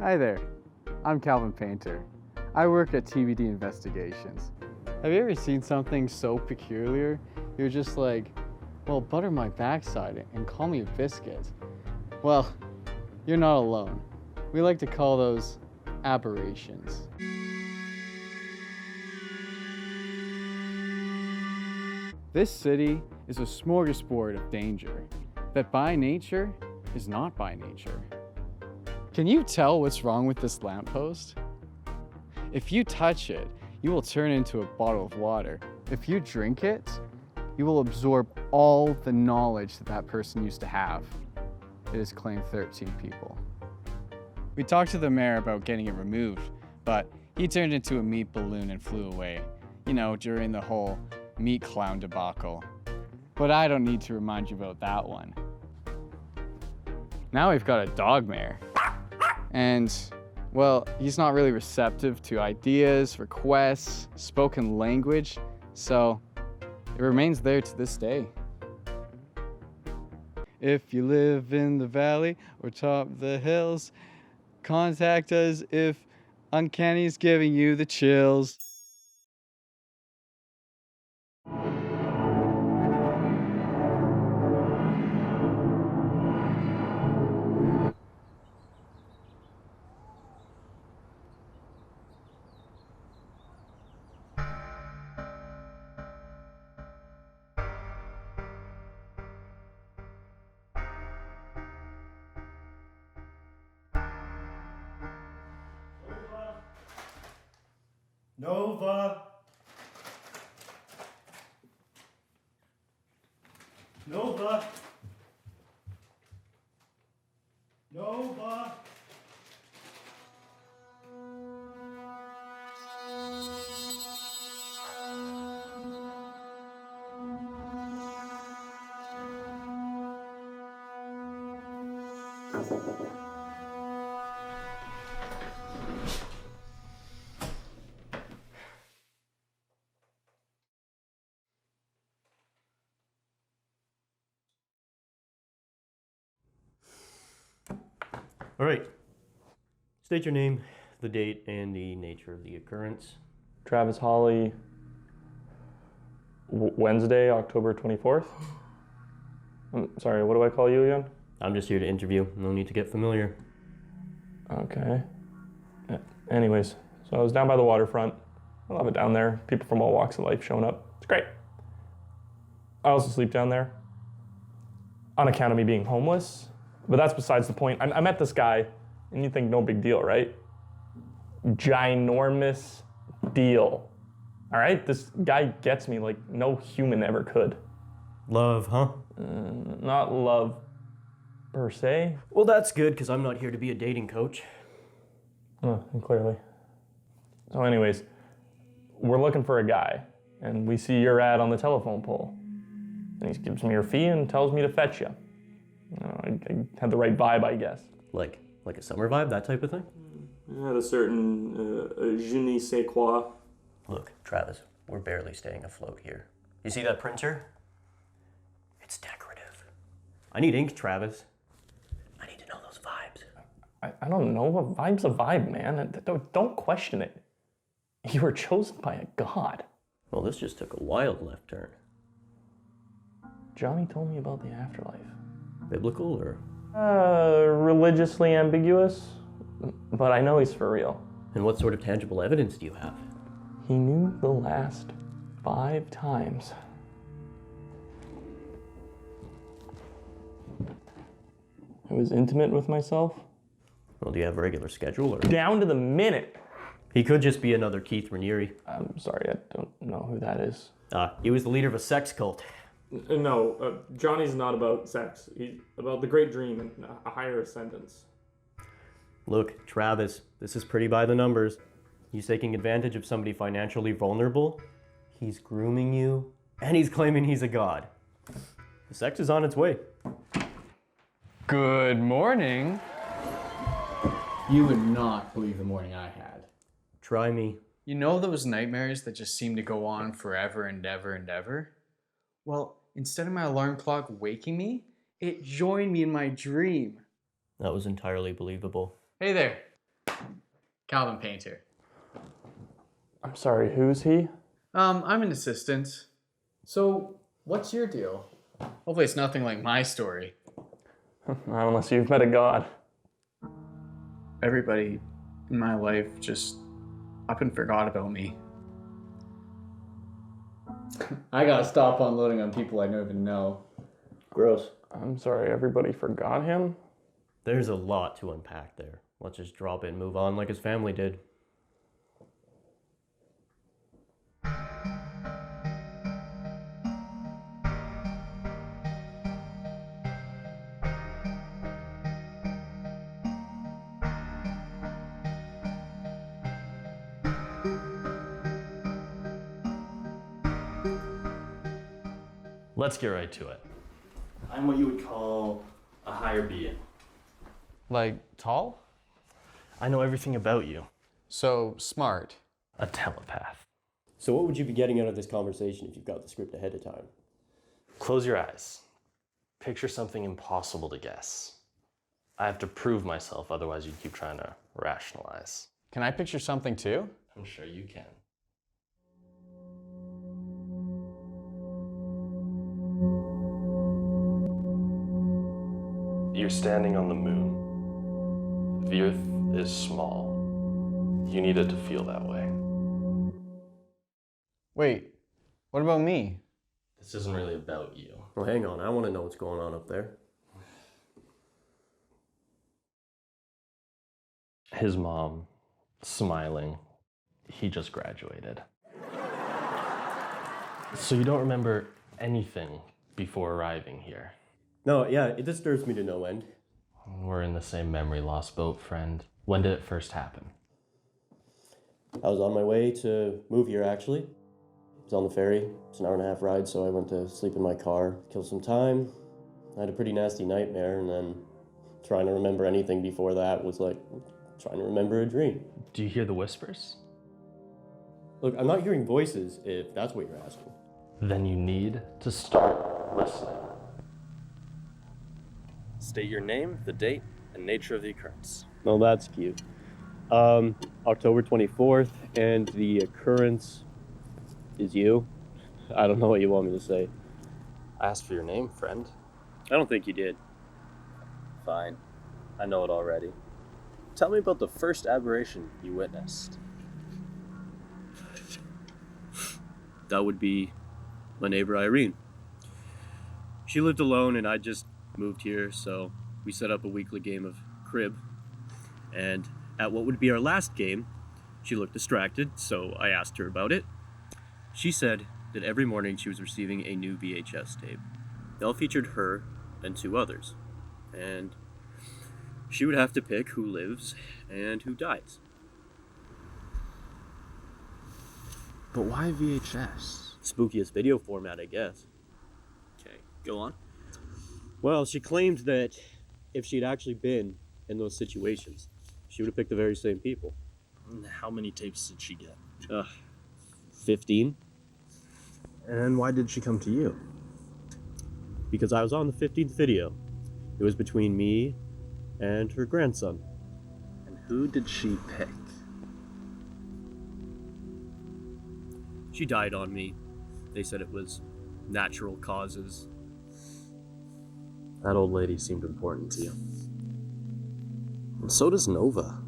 Hi there, I'm Calvin Painter. I work at TBD Investigations. Have you ever seen something so peculiar? You're just like, well, butter my backside and call me a biscuit. Well, you're not alone. We like to call those aberrations. This city is a smorgasbord of danger that by nature is not by nature. Can you tell what's wrong with this lamppost? If you touch it, you will turn into a bottle of water. If you drink it, you will absorb all the knowledge that person used to have. It has claimed 13 people. We talked to the mayor about getting it removed, but he turned into a meat balloon and flew away. You know, during the whole meat clown debacle. But I don't need to remind you about that one. Now we've got a dog mayor. And, well, he's not really receptive to ideas, requests, spoken language, so it remains there to this day. If you live in the valley or top the hills, contact us if Uncanny's giving you the chills. Nova! Nova! Nova! All right. State your name, the date, and the nature of the occurrence. Travis Hawley, Wednesday, October 24th. I'm sorry, what do I call you again? I'm just here to interview. No need to get familiar. Okay. Anyways, so I was down by the waterfront. I love it down there. People from all walks of life showing up. It's great. I also sleep down there on account of me being homeless. But that's besides the point. I met this guy, and you think no big deal, right? Ginormous deal. All right? This guy gets me like no human ever could. Love, huh? Not love per se. Well, that's good, because I'm not here to be a dating coach. Oh, clearly. So anyways, we're looking for a guy, and we see your ad on the telephone pole. And he gives me your fee and tells me to fetch you. I had the right vibe, I guess. Like a summer vibe, that type of thing? It had a certain je ne sais quoi. Look, Travis, we're barely staying afloat here. You see that printer? It's decorative. I need ink, Travis. I need to know those vibes. I don't know. A vibe's a vibe, man. Don't question it. You were chosen by a god. Well, this just took a wild left turn. Johnny told me about the afterlife. Biblical or? Religiously ambiguous, but I know he's for real. And what sort of tangible evidence do you have? He knew the last 5 times. I was intimate with myself. Well, do you have a regular schedule or? Down to the minute. He could just be another Keith Raniere. I'm sorry, I don't know who that is. He was the leader of a sex cult. No, Johnny's not about sex. He's about the great dream and a higher ascendance. Look, Travis, this is pretty by the numbers. He's taking advantage of somebody financially vulnerable. He's grooming you, and he's claiming he's a god. The sex is on its way. Good morning. You would not believe the morning I had. Try me. You know those nightmares that just seem to go on forever and ever and ever? Well, instead of my alarm clock waking me, it joined me in my dream. That was entirely believable. Hey there, Calvin Painter. I'm sorry, who's he? I'm an assistant. So, what's your deal? Hopefully it's nothing like my story. Not unless you've met a god. Everybody in my life just up and forgot about me. I gotta stop unloading on people I don't even know. Gross. I'm sorry, everybody forgot him? There's a lot to unpack there. Let's just drop it and move on like his family did. Let's get right to it. I'm what you would call a higher being. Like, tall? I know everything about you. So, smart. A telepath. So what would you be getting out of this conversation if you've got the script ahead of time? Close your eyes. Picture something impossible to guess. I have to prove myself, otherwise you'd keep trying to rationalize. Can I picture something too? I'm sure you can. You're standing on the moon. The Earth is small. You needed to feel that way. Wait, what about me? This isn't really about you. Well, hang on. I want to know what's going on up there. His mom, smiling. He just graduated. So you don't remember anything before arriving here? No, yeah, it disturbs me to no end. We're in the same memory loss boat, friend. When did it first happen? I was on my way to move here, actually. I was on the ferry. It's an 1.5-hour ride, so I went to sleep in my car, kill some time. I had a pretty nasty nightmare, and then trying to remember anything before that was like trying to remember a dream. Do you hear the whispers? Look, I'm not hearing voices, if that's what you're asking. Then you need to start listening. State your name, the date, and nature of the occurrence. Oh, that's cute. October 24th, and the occurrence is you. I don't know what you want me to say. I asked for your name, friend. I don't think you did. Fine. I know it already. Tell me about the first aberration you witnessed. That would be my neighbor Irene. She lived alone and I just moved here, so we set up a weekly game of crib. And at what would be our last game, she looked distracted, so I asked her about it. She said that every morning she was receiving a new VHS tape. They all featured her and 2 others. And she would have to pick who lives and who dies. But why VHS? Spookiest video format, I guess. Okay, go on. Well, she claimed that if she'd actually been in those situations, she would have picked the very same people. And how many tapes did she get? 15. And why did she come to you? Because I was on the 15th video. It was between me and her grandson. And who did she pick? She died on me. They said it was natural causes. That old lady seemed important to you. And so does Nova.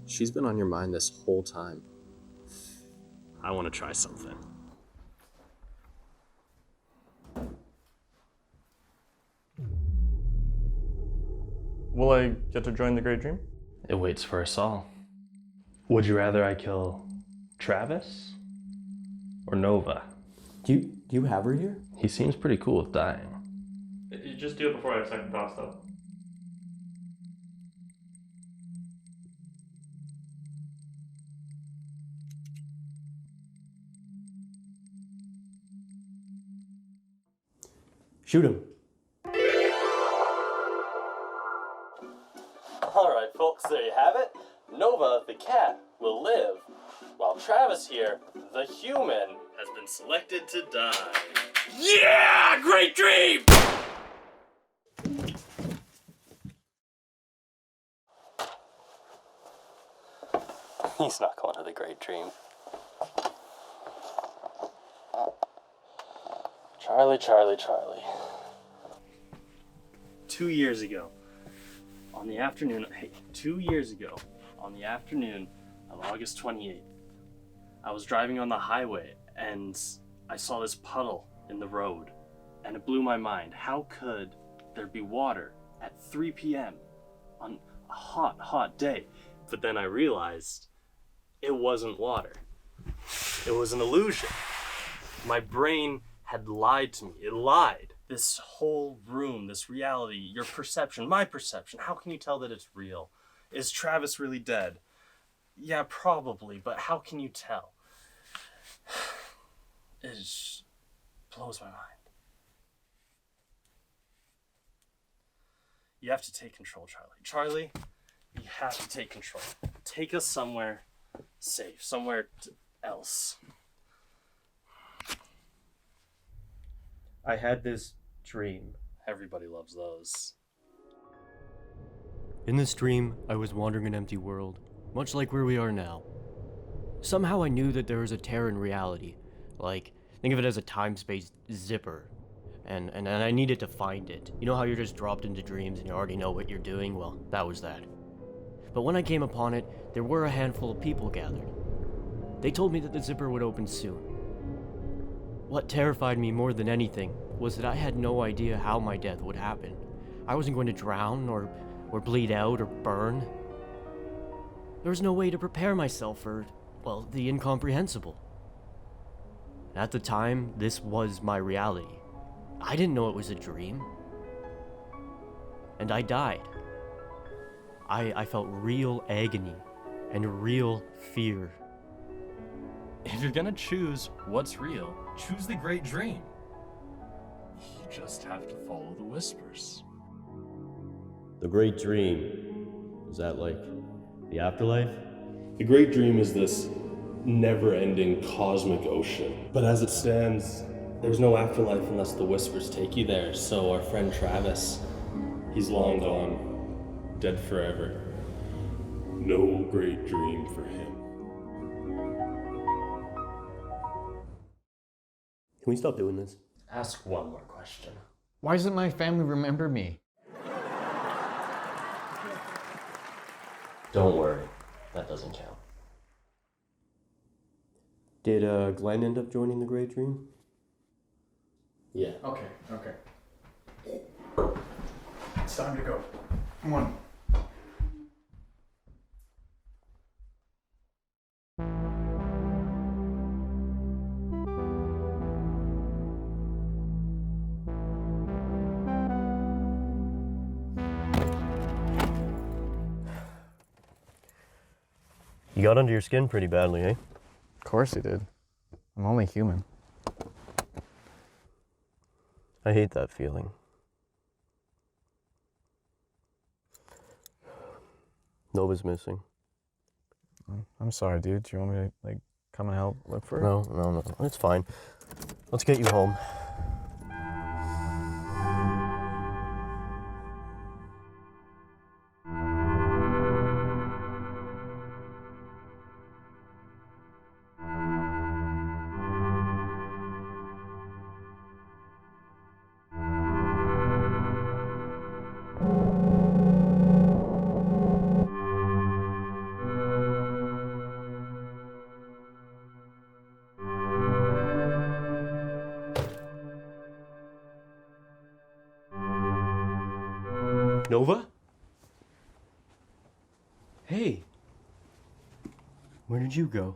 She's been on your mind this whole time. I want to try something. Will I get to join the Great Dream? It waits for us all. Would you rather I kill Travis or Nova? Do you have her here? He seems pretty cool with dying. You just do it before I have second thoughts, though. Shoot him. Alright folks, there you have it. Nova, the cat, will live, while Travis here, the human, has been selected to die. Yeah! Great dream! He's not going to the Great Dream. Charlie, Charlie, Charlie. 2 years ago, on the afternoon, 2 years ago, on the afternoon of August 28th, I was driving on the highway and I saw this puddle in the road, and it blew my mind. How could there be water at 3 p.m. on a hot, hot day? But then I realized it wasn't water. It was an illusion. My brain had lied to me. It lied. This whole room, this reality, your perception, my perception, how can you tell that it's real? Is Travis really dead? Yeah, probably, but how can you tell? It just blows my mind. You have to take control, Charlie. Charlie, you have to take control. Take us somewhere safe, somewhere else. I had this dream. Everybody loves those. In this dream, I was wandering an empty world, much like where we are now. Somehow I knew that there was a tear in reality. Like, think of it as a time-space zipper. And I needed to find it. You know how you're just dropped into dreams and you already know what you're doing? Well, that was that. But when I came upon it, there were a handful of people gathered. They told me that the zipper would open soon. What terrified me more than anything was that I had no idea how my death would happen. I wasn't going to drown or bleed out or burn. There was no way to prepare myself for, well, the incomprehensible. At the time, this was my reality. I didn't know it was a dream. And I died. I felt real agony and real fear. If you're gonna choose what's real, choose the Great Dream. You just have to follow the whispers. The Great Dream. Is that like the afterlife? The Great Dream is this never-ending cosmic ocean. But as it stands, there's no afterlife unless the whispers take you there. So our friend Travis, He's long gone, dead forever. No great dream for him. Can we stop doing this? ask one more question. Why doesn't my family remember me? Don't worry, that doesn't count. Did Glenn end up joining the Great Dream? Yeah. Okay. It's time to go. Come on. You got under your skin pretty badly, eh? Of course he did. I'm only human. I hate that feeling. Nova's missing. I'm sorry, dude. Do you want me to, come and help look for her? No. It's fine. Let's get you home. Nova? Hey. Where did you go?